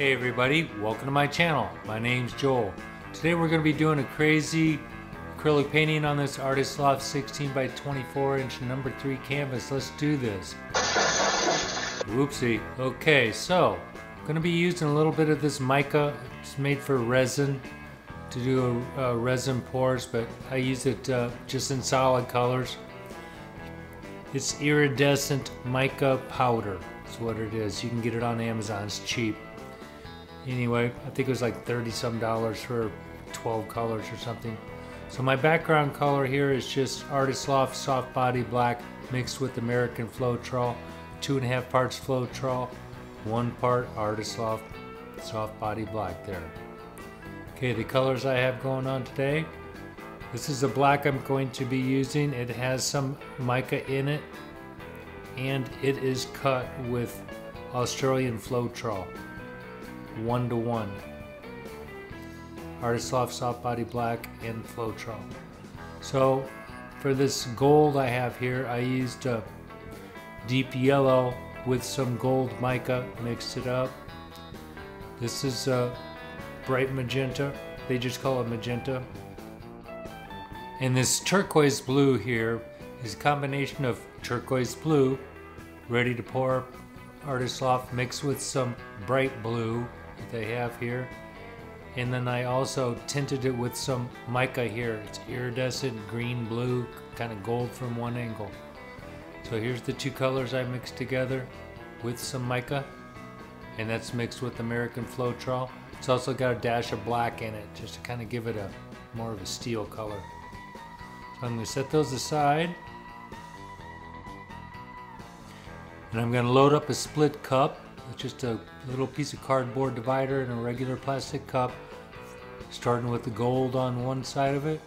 Hey everybody, welcome to my channel. My name's Joel. Today we're going to be doing a crazy acrylic painting on this Artist Loft 16 by 24 inch number 3 canvas. Let's do this. Whoopsie. Okay, so I'm going to be using a little bit of this mica. It's made for resin to do resin pours, but I use it just in solid colors. It's iridescent mica powder. That's what it is. You can get it on Amazon. It's cheap. Anyway, I think it was like $30 some for 12 colors or something. So my background color here is just Artist Loft Soft Body Black mixed with American Floetrol, 2.5 parts Floetrol, 1 part Artist Loft Soft Body Black there. Okay, the colors I have going on today. This is the black I'm going to be using. It has some mica in it, and it is cut with Australian Floetrol. 1:1. Artist Loft Soft Body Black and Floetrol. So for this gold I have here, I used a deep yellow with some gold mica, mixed it up. This is a bright magenta. They just call it magenta. And this turquoise blue here is a combination of turquoise blue, ready to pour Artist Loft, mixed with some bright blue that they have here. And then I also tinted it with some mica here. It's iridescent green blue, kind of gold from one angle. So here's the two colors I mixed together with some mica, and that's mixed with American Floetrol. It's also got a dash of black in it, just to kind of give it a more of a steel color. So I'm going to set those aside. And I'm going to load up a split cup. It's just a little piece of cardboard divider and a regular plastic cup, starting with the gold on one side of it.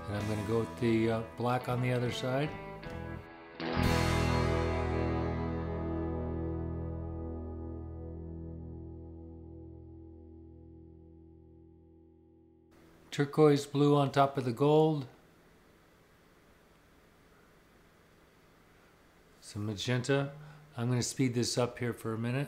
And I'm going to go with the black on the other side. Turquoise blue on top of the gold. Some magenta. I'm going to speed this up here for a minute.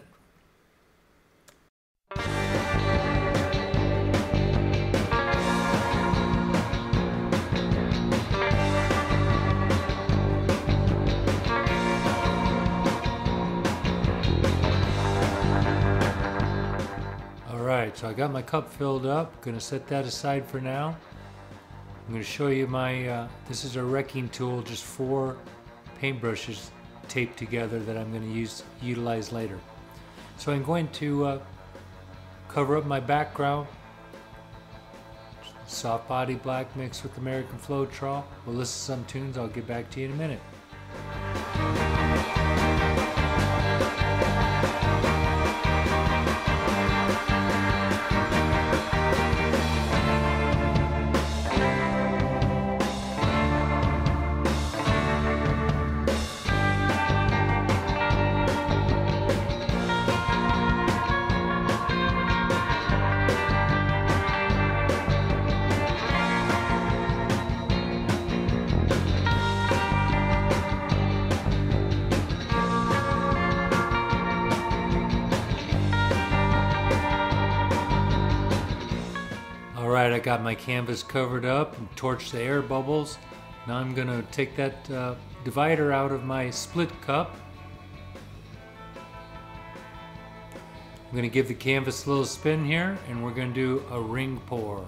Alright, so I got my cup filled up. Going to set that aside for now. I'm going to show you my, this is a wrecking tool, just 4 paintbrushes taped together that I'm going to utilize later. So I'm going to cover up my background. Soft Body Black mixed with American Floetrol. We'll listen to some tunes. I'll get back to you in a minute. Alright, I got my canvas covered up and torched the air bubbles. Now I'm going to take that divider out of my split cup. I'm going to give the canvas a little spin here, and we're going to do a ring pour.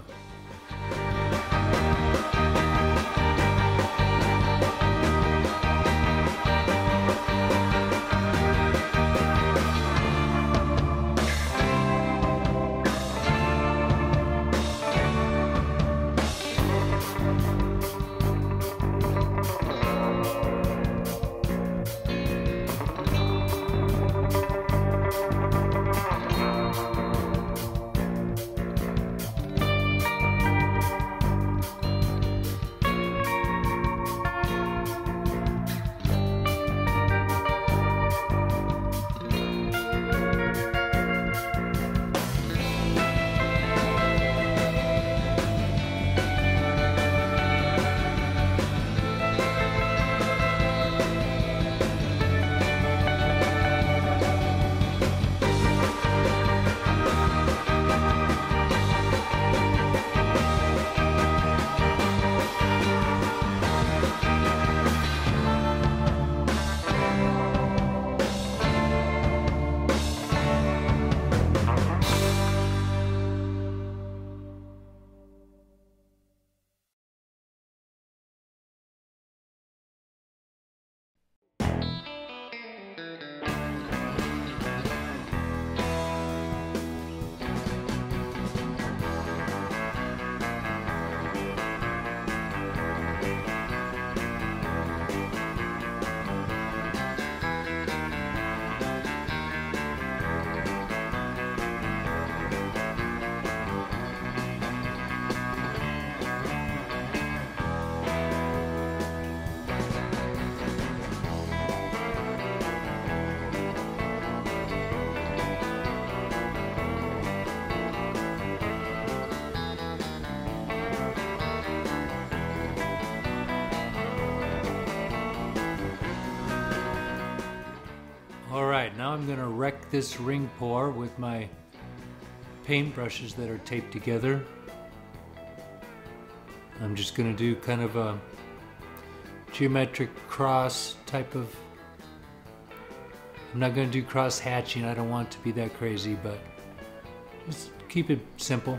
I'm gonna wreck this ring pour with my paint brushes that are taped together. I'm just gonna do kind of a geometric cross type of, I'm not gonna do cross hatching, I don't want it to be that crazy, but just keep it simple.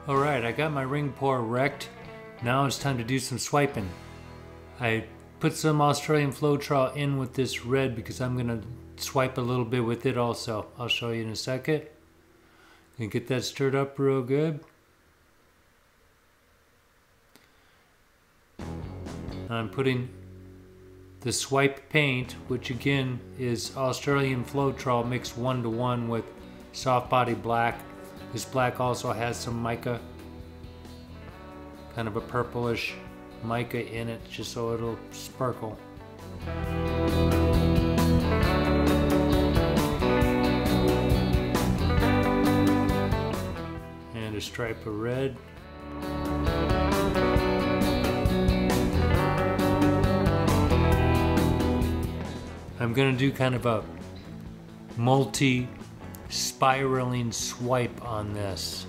Alright, I got my ring pour wrecked. Now it's time to do some swiping. I put some Australian Floetrol in with this red because I'm going to swipe a little bit with it also. I'll show you in a second. And get that stirred up real good. I'm putting the swipe paint, which again is Australian Floetrol mixed 1-to-1 with soft body black. This black also has some mica, kind of a purplish mica in it, just so it'll sparkle. And a stripe of red. I'm gonna do kind of a multi-spiraling swipe on this.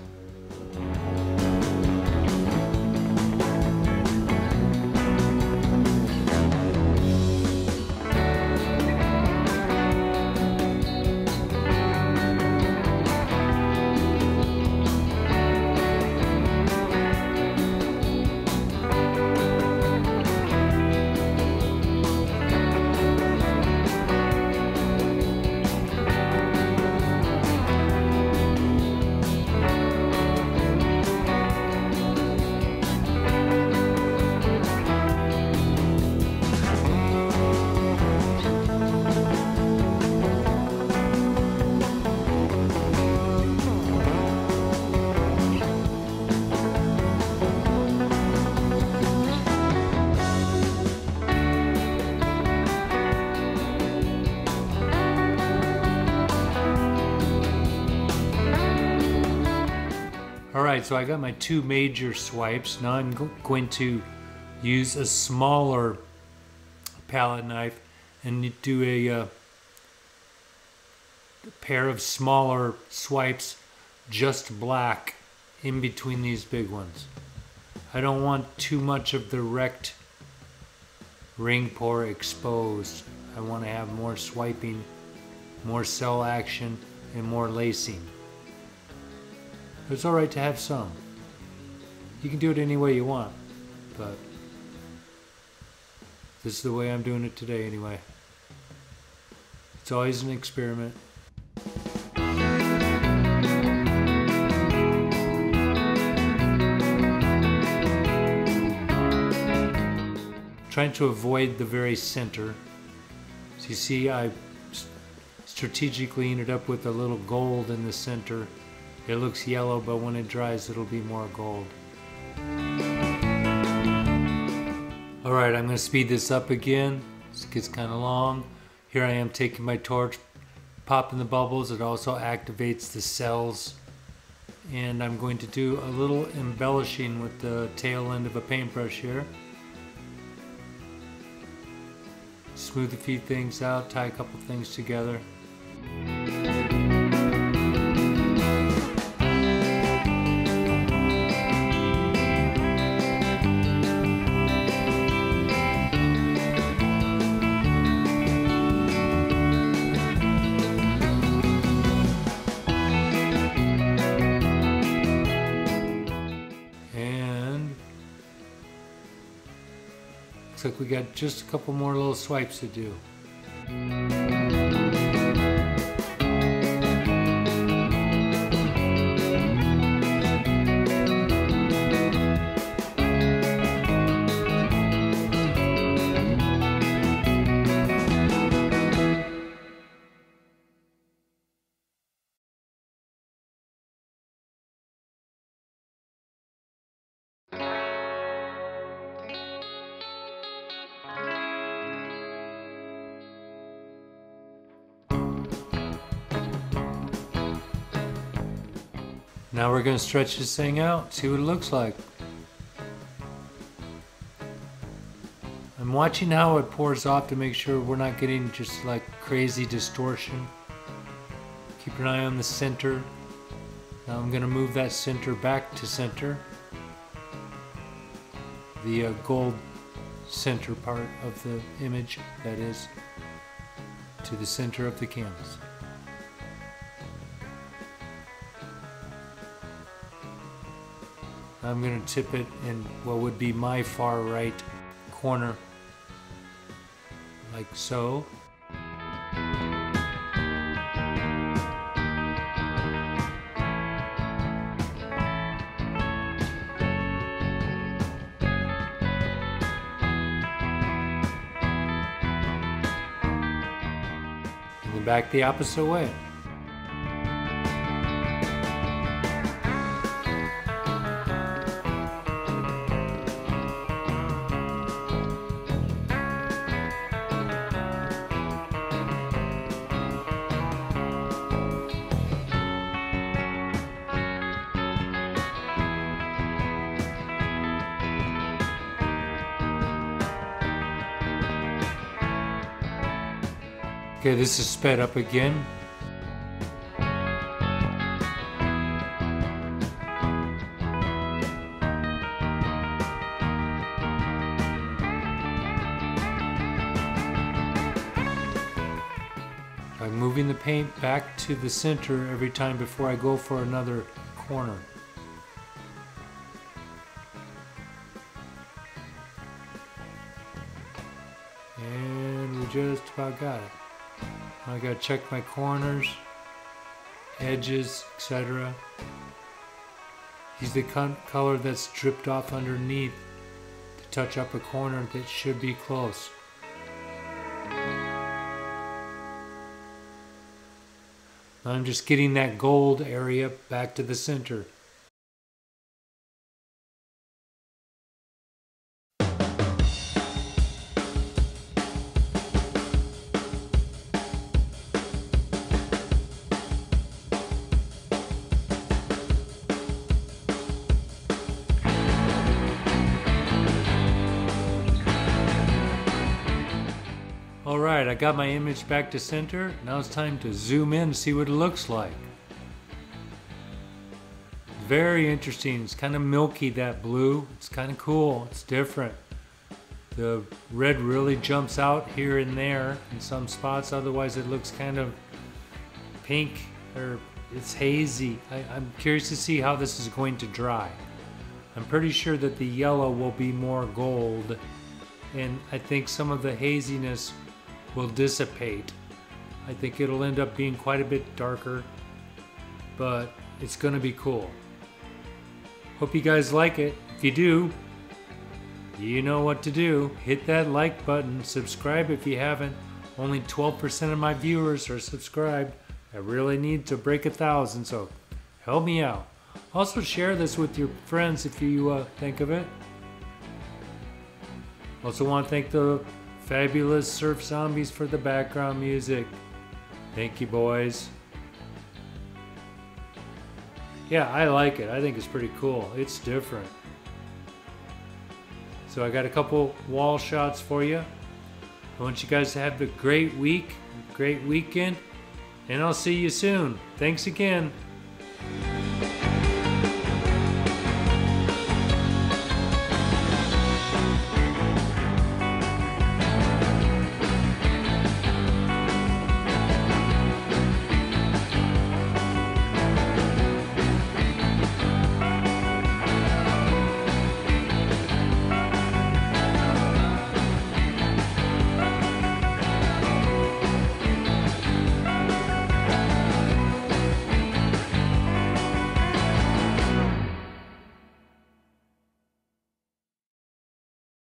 Alright, so I got my two major swipes. Now I'm going to use a smaller palette knife and do a pair of smaller swipes, just black, in between these big ones. I don't want too much of the wrecked ring pour exposed. I want to have more swiping, more cell action, and more lacing. It's alright to have some. You can do it any way you want, but this is the way I'm doing it today anyway. It's always an experiment. Trying to avoid the very center. So you see I strategically ended up with a little gold in the center. It looks yellow, but when it dries, it'll be more gold. Alright, I'm going to speed this up again. This gets kind of long. Here I am taking my torch, popping the bubbles. It also activates the cells. And I'm going to do a little embellishing with the tail end of a paintbrush here. Smooth a few things out, tie a couple things together. Looks like we got just a couple more little swipes to do. Now we're going to stretch this thing out, see what it looks like. I'm watching how it pours off to make sure we're not getting just like crazy distortion. Keep an eye on the center. Now I'm going to move that center back to center. The gold center part of the image, that is, to the center of the canvas. I'm going to tip it in what would be my far right corner, like so. And then back the opposite way. Okay, this is sped up again. I'm moving the paint back to the center every time before I go for another corner. And we just about got it. I gotta check my corners, edges, etc. Use the color that's dripped off underneath to touch up a corner that should be close. I'm just getting that gold area back to the center. Alright, I got my image back to center. Now it's time to zoom in and see what it looks like. Very interesting. It's kind of milky, that blue. It's kind of cool. It's different. The red really jumps out here and there in some spots. Otherwise it looks kind of pink, or it's hazy. I'm curious to see how this is going to dry. I'm pretty sure that the yellow will be more gold, and I think some of the haziness will dissipate. I think it'll end up being quite a bit darker, but it's gonna be cool. Hope you guys like it. If you do, you know what to do. Hit that like button, subscribe if you haven't. Only 12% of my viewers are subscribed. I really need to break 1,000, so help me out. Also share this with your friends if you think of it. Also want to thank the fabulous Surf Zombies for the background music. Thank you, boys. Yeah, I like it. I think it's pretty cool. It's different. So I got a couple wall shots for you. I want you guys to have a great week, great weekend, and I'll see you soon. Thanks again.